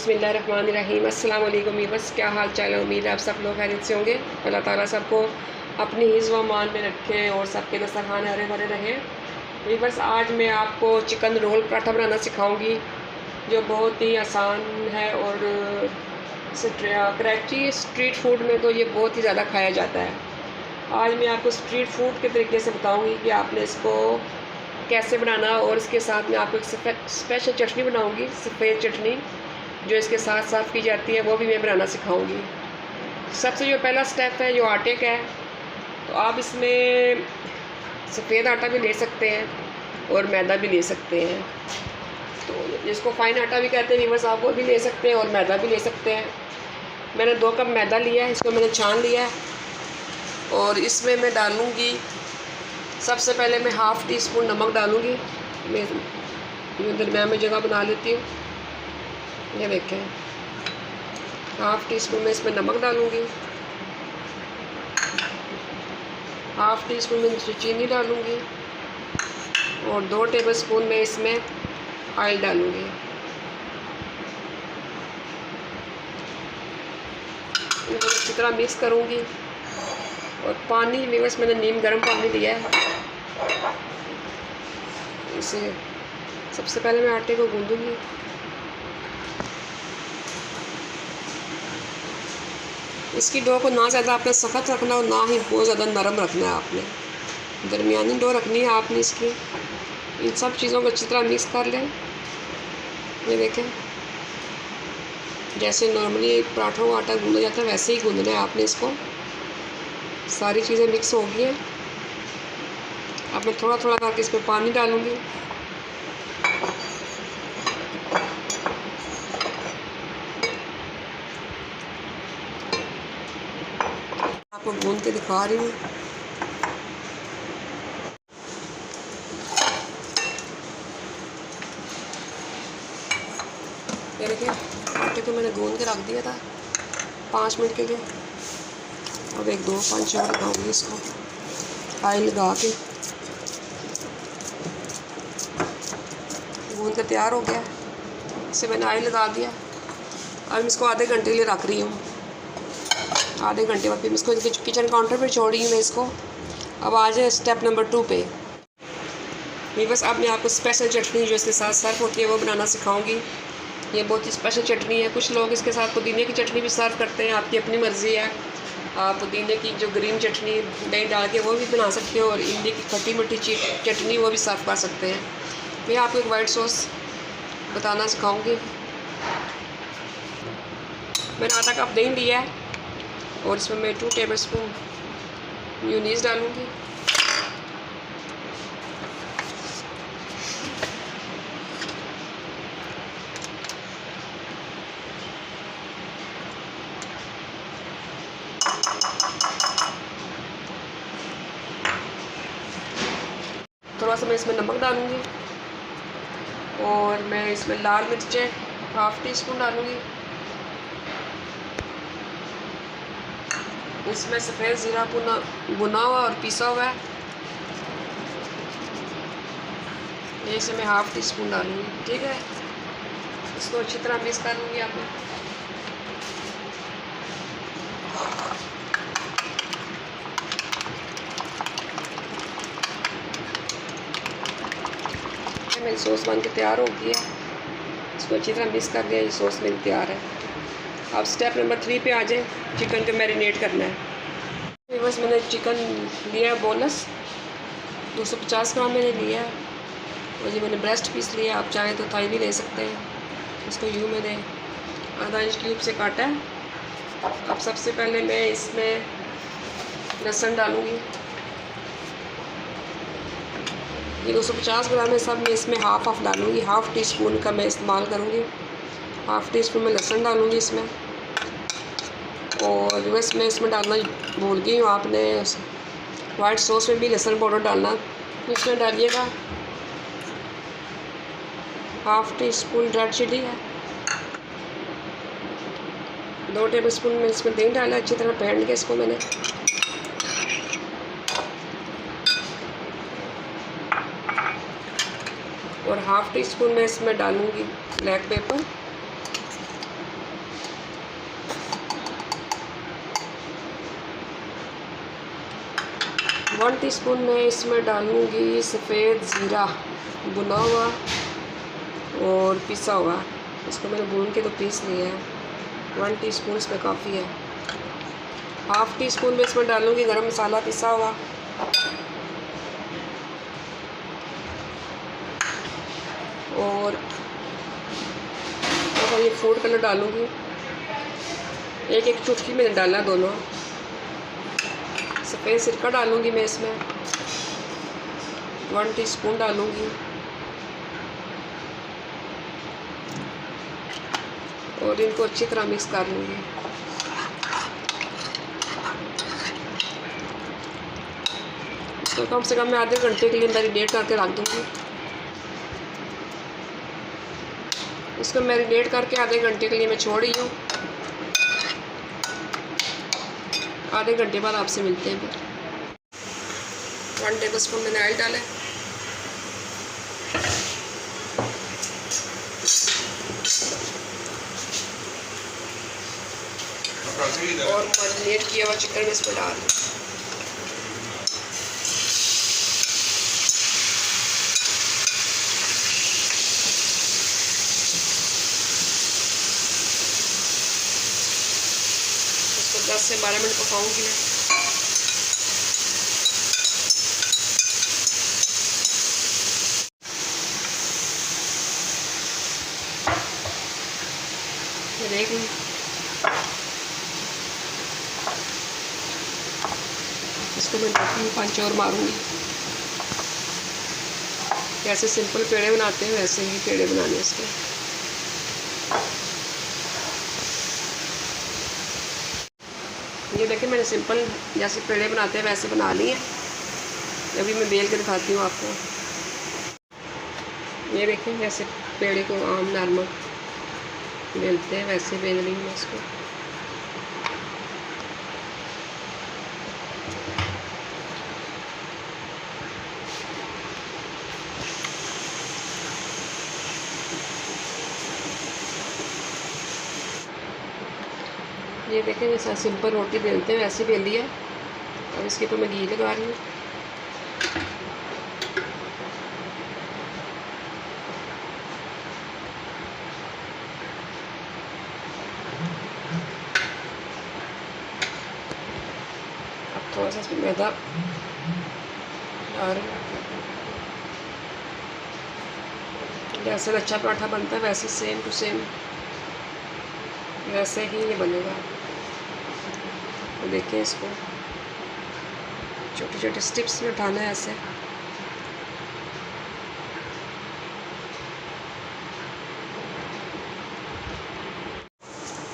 बिस्मिल्लाहिर्रहमानिर्रहीम। अस्सलाम वालेकुम वीवर्स, क्या हाल चाल है। उम्मीद है आप सब लोग खैरियत से होंगे। अल्लाह ताला सबको अपनी हिज़्व अमान में रखे और सबके दस्तरखान हरे भरे रहें। वीवर्स, आज मैं आपको चिकन रोल पराठा बनाना सिखाऊंगी जो बहुत ही आसान है और कराची स्ट्रीट फूड में तो ये बहुत ही ज़्यादा खाया जाता है। आज मैं आपको स्ट्रीट फूड के तरीके से बताऊँगी कि आपने इसको कैसे बनाना, और इसके साथ में आपको एक स्पेशल चटनी बनाऊंगी, सफ़ेद चटनी जो इसके साथ सर्व की जाती है, वो भी मैं बनाना सिखाऊंगी। सबसे जो पहला स्टेप है जो आटे का है, तो आप इसमें सफ़ेद आटा भी ले सकते हैं और मैदा भी ले सकते हैं। तो जिसको फ़ाइन आटा भी कहते हैं वीवर्स, आप वो भी ले सकते हैं और मैदा भी ले सकते हैं। मैंने 2 कप मैदा लिया है, इसको मैंने छान लिया है और इसमें मैं डालूँगी, सबसे पहले मैं हाफ़ टी स्पून नमक डालूँगी। मैं दरमियान में जगह बना लेती हूँ। ये देखें, हाफ़ टी स्पून में इसमें नमक डालूँगी, हाफ़ टी स्पून में चीनी डालूँगी और 2 टेबल स्पून में इसमें ऑयल डालूँगी। इनको अच्छी तरह मिक्स करूँगी। और पानी वीवर्स, मैंने नीम गर्म पानी लिया है। इसे सबसे पहले मैं आटे को गूंदूंगी। इसकी डो को ना ज़्यादा आपने सख्त रखना और ना ही बहुत ज़्यादा नरम रखना है। आपने दरमियानी डो रखनी है। आपने इसकी इन सब चीज़ों को अच्छी तरह मिक्स कर लें। ये देखें, जैसे नॉर्मली पराठों का आटा गूंदा जाता है वैसे ही गूंदना है आपने इसको। सारी चीज़ें मिक्स हो गई हैं। अब मैं थोड़ा थोड़ा करके इसमें पानी डालूँगी। आपको गूंद के दिखा रही हूँ। ये देखिए, आटे को मैंने गूंद के रख दिया था 5 मिनट के लिए। अब 1-2 पंच और लगाऊंगी इसको ऑयल लगा के। गूंद के तैयार हो गया, इसे मैंने ऑयल लगा दिया। अब इसको आधे घंटे के लिए रख रही हूँ। आधे घंटे बाद फिर इसको किचन काउंटर पर छोड़ रही हूँ मैं इसको। अब आ जाए स्टेप नंबर 2 पे। ये बस अब मैं आपको स्पेशल चटनी जो इसके साथ सर्व होती है वो बनाना सिखाऊंगी। ये बहुत ही स्पेशल चटनी है। कुछ लोग इसके साथ पुदीने की चटनी भी सर्व करते हैं, आपकी अपनी मर्ज़ी है। आप पुदीने की जो ग्रीन चटनी दही डाल के वो भी बना सकते हो, और इमली की खट्टी मीठी चटनी वो भी सर्व कर सकते हैं। मैं आपको एक वाइट सॉस बताना सिखाऊंगी। मैंने आधा कप दही लिया है और इसमें मैं 2 टेबल स्पून मेयोनीज़ डालूँगी। थोड़ा सा मैं इसमें नमक डालूँगी और मैं इसमें लाल मिर्चें हाफ़ टी स्पून डालूँगी। इसमें सफ़ेद ज़ीरा भुना हुआ और पिसा हुआ है, ये इसे मैं हाफ़ टी स्पून डालूँगी। ठीक है, इसको अच्छी तरह मिक्स कर लूँगी। आप मेरी सॉस बन के तैयार हो गई है। इसको अच्छी तरह मिक्स कर दिया, ये सॉस मेरी तैयार है। अब स्टेप नंबर 3 पे आ जाए। चिकन को मैरिनेट करना है। बस मैंने चिकन लिया है बोनस, 250 ग्राम मैंने लिया है। और ये मैंने ब्रेस्ट पीस लिया, आप चाहें तो थाई भी ले सकते हैं। इसको यूँ मैंने आधा इंच क्यूब से काटा है। अब सबसे पहले मैं इसमें लहसुन डालूँगी। ये 250 ग्राम है, सब मैं इसमें हाफ़ डालूँगी। हाफ़ टी स्पून का मैं इस्तेमाल करूँगी। हाफ़ टी स्पून में लहसुन डालूँगी इसमें। और बस मैं इसमें डालना भूल गई हूँ, आपने वाइट सॉस में भी लहसुन पाउडर डालना, इसमें डालिएगा। Half teaspoon red chilli है। 2 टेबल स्पून में इसमें दही डाला, अच्छी तरह फेंट के इसको मैंने। और हाफ़ टी स्पून मैं इसमें डालूँगी ब्लैक पेपर। 1 टीस्पून मैं इसमें डालूँगी सफ़ेद ज़ीरा भुना हुआ और पिसा हुआ। इसको मैंने भून के तो पीस लिया है। 1 टीस्पून इसमें काफ़ी है। हाफ़ टी स्पून में इसमें डालूँगी गरम मसाला पिसा हुआ और ये फूड कलर डालूँगी। एक चुटकी मैंने डाला दोनों। सफ़ेद सिरका डालूँगी मैं इसमें 1 टीस्पून डालूँगी और इनको अच्छी तरह मिक्स कर लूँगी। इसको कम से कम मैं आधे घंटे के लिए मैरिनेट करके रख दूँगी। इसको मैरिनेट करके आधे घंटे के लिए मैं छोड़ रही हूँ। आधे घंटे बाद आपसे मिलते हैं फिर। 1 टेबल स्पून मैंने ऑयल डाला है और मैरिनेट किया हुआ चिकन इस पर डाल दूँ। इसको 10 से 12 मिनट पकाऊंगी मैं। देख लूँ इसको मैं 2-5 और मारूंगी। जैसे सिंपल पेड़े बनाते हैं वैसे ही पेड़े बनाने इसके। ये देखिए मैंने सिंपल जैसे पेड़े बनाते हैं वैसे बना लिए। अभी मैं बेल के दिखाती हूँ आपको। ये देखिए जैसे पेड़े को आम नॉर्मल बेलते हैं वैसे बेल रही हूँ इसको। ये देखें जैसा सिंपल रोटी बेलते हैं वैसे बेल दिया। अब इसके ऊपर मैं घी लगा रही हूँ। अब थोड़ा सा इसमें मैदा डाल रही हूँ। जैसे लच्छा पराठा बनता है वैसे सेम टू सेम वैसे ही ये बनेगा। तो देखिए इसको छोटे छोटे स्टिप्स में उठाना है ऐसे।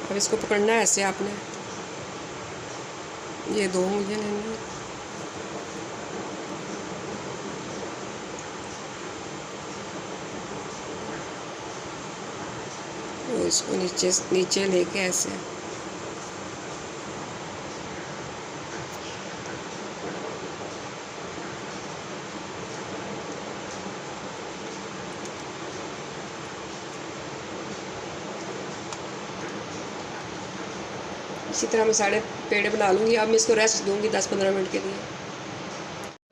अब इसको पकड़ना है ऐसे आपने। ये 2 मुझे लेंगे। और इसको नीचे लेके ऐसे इसी तरह मैं सारे पेड़े बना लूँगी। अब मैं इसको रेस्ट दूँगी 10-15 मिनट के लिए।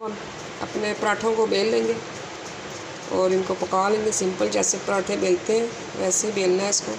हम अपने पराठों को बेल लेंगे और इनको पका लेंगे। सिंपल जैसे पराठे बेलते हैं वैसे ही बेलना है इसको।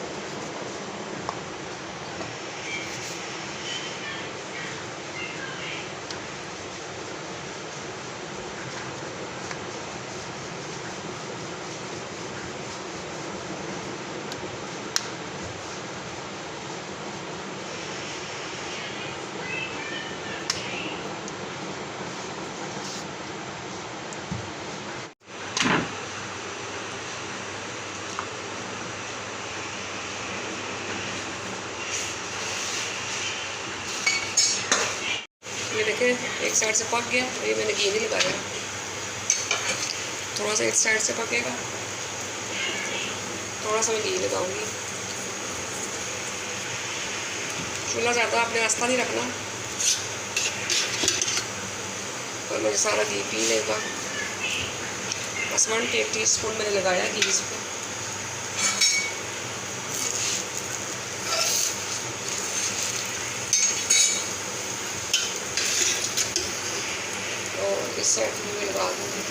ये देखें एक साइड से पक गया। ये मैंने घी नहीं लगाया, थोड़ा सा एक साइड से पकेगा, थोड़ा सा मैं घी लगाऊंगी। चूल्हा ज़्यादा आपने आस्था नहीं रखना और मुझे सारा घी पी लेगा। बस 1 टीस्पून मैंने लगाया घी इस पर। इस साइड भी लगा दूँगी।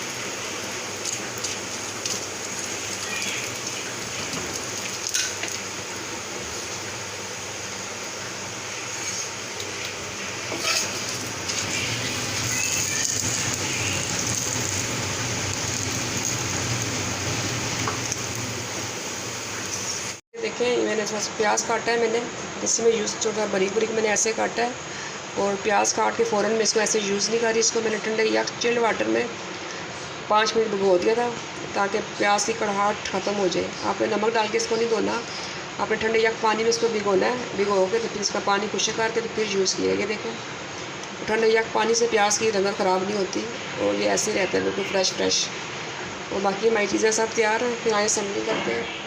देखें मैंने थोड़ा सा प्याज काटा है, मैंने इसमें यूज़ छोटा बारीक बारीक मैंने ऐसे काटा है, और प्याज काट के फ़ौरन मैं इसको ऐसे यूज़ नहीं कर रही। इसको मैंने ठंडे या चिल्ड वाटर में 5 मिनट भिगो दिया था ताकि प्याज की कड़वाहट ख़त्म हो जाए। आपने नमक डाल के इसको नहीं धोना, आपने ठंडे या पानी में इसको भिगोना है, भिगो के तो फिर इसका पानी खुश्क करके तो फिर यूज़ किया। ये देखें ठंडे या पानी से प्याज की रंगत ख़राब नहीं होती और ये ऐसे ही रहता है बिल्कुल फ्रेश। और बाकी हमारी चीज़ें सब तैयार हैं, फिर आए असेंबली करते हैं।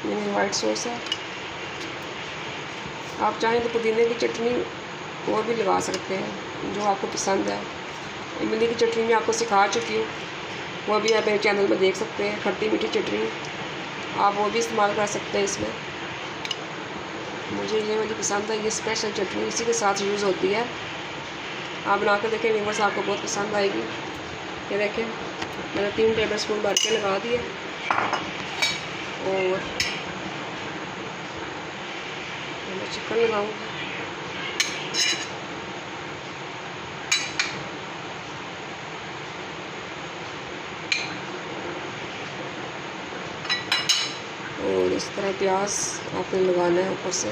ये वाइट सॉस है, आप चाहें तो पुदीने की चटनी वो भी लगा सकते हैं जो आपको पसंद है। इमली की चटनी मैं आपको सिखा चुकी हूँ, वो भी आप मेरे चैनल में देख सकते हैं। खट्टी मीठी चटनी आप वो भी इस्तेमाल कर सकते हैं इसमें। मुझे ये वाली पसंद है, ये स्पेशल चटनी इसी के साथ यूज़ होती है। आप बना कर देखें व्यूअर्स, आपको बहुत पसंद आएगी। ये देखें मैंने 3 टेबल स्पून भर के लगा दिए, और मैं चिकन लगाऊंगी। और इस तरह प्याज आपने लगाना है ऊपर से।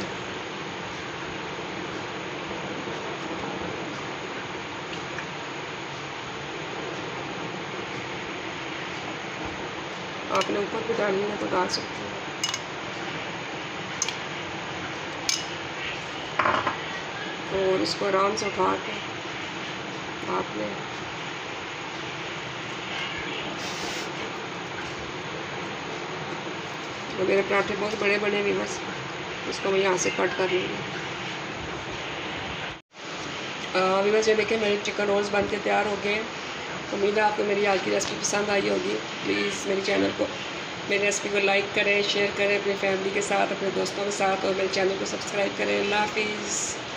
आपने ऊपर भी डालनी है तो डाल सकते हैं। और इसको आराम से उठा के आपने तो मेरे पराठे बहुत बड़े बने भी, बस इसको मैं यहाँ से कट कर लूँगी। अभी बस ये देखें मेरे चिकन रोल्स बन के तैयार हो गए। उम्मीद है आपको मेरी आज की रेसिपी पसंद आई होगी। प्लीज़ मेरे चैनल को, मेरी रेसिपी को लाइक करें, शेयर करें अपनी फैमिली के साथ, अपने दोस्तों के साथ, और मेरे चैनल को सब्सक्राइब करें। अल्लाह हाफिज़।